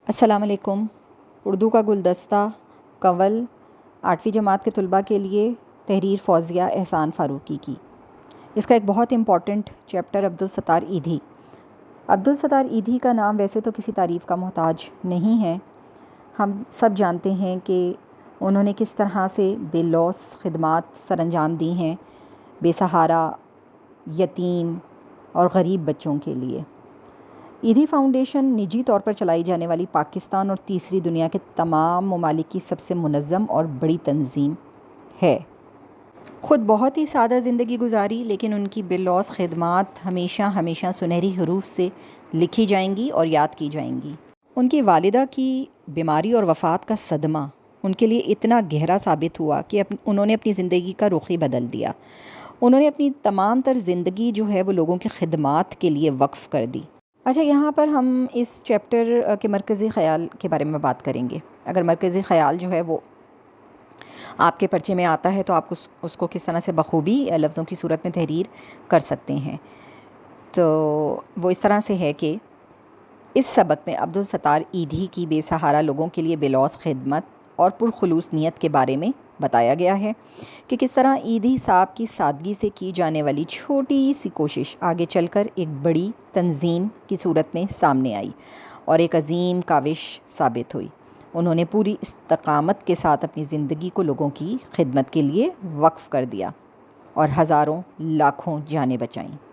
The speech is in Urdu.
السلام علیکم۔ اردو کا گلدستہ کنول 8ویں جماعت کے طلباء کے لیے تحریر فوزیہ احسان فاروقی کی۔ اس کا ایک بہت امپورٹنٹ چیپٹر عبدالستار ایدھی۔ عبدالستار ایدھی کا نام ویسے تو کسی تعریف کا محتاج نہیں ہے۔ ہم سب جانتے ہیں کہ انہوں نے کس طرح سے بے لوث خدمات سر انجام دی ہیں بے سہارا، یتیم اور غریب بچوں کے لیے۔ ایدھی فاؤنڈیشن نجی طور پر چلائی جانے والی پاکستان اور تیسری دنیا کے تمام ممالک کی سب سے منظم اور بڑی تنظیم ہے۔ خود بہت ہی سادہ زندگی گزاری، لیکن ان کی بے لوث خدمات ہمیشہ ہمیشہ سنہری حروف سے لکھی جائیں گی اور یاد کی جائیں گی۔ ان کی والدہ کی بیماری اور وفات کا صدمہ ان کے لیے اتنا گہرا ثابت ہوا کہ انہوں نے اپنی زندگی کا رخ ہی بدل دیا۔ انہوں نے اپنی تمام تر زندگی جو ہے وہ لوگوں کی خدمات کے لیے وقف کر دی۔ اچھا، یہاں پر ہم اس چیپٹر کے مرکزی خیال کے بارے میں بات کریں گے۔ اگر مرکزی خیال جو ہے وہ آپ کے پرچے میں آتا ہے تو آپ اس کو کس طرح سے بخوبی لفظوں کی صورت میں تحریر کر سکتے ہیں۔ تو وہ اس طرح سے ہے کہ اس سبق میں عبدالستار ایدھی کی بے سہارا لوگوں کے لیے بے لوث خدمت اور پرخلوص نیت کے بارے میں بتایا گیا ہے کہ کس طرح ایدھی صاحب کی سادگی سے کی جانے والی چھوٹی سی کوشش آگے چل کر ایک بڑی تنظیم کی صورت میں سامنے آئی اور ایک عظیم کاوش ثابت ہوئی۔ انہوں نے پوری استقامت کے ساتھ اپنی زندگی کو لوگوں کی خدمت کے لیے وقف کر دیا اور ہزاروں لاکھوں جانیں بچائیں۔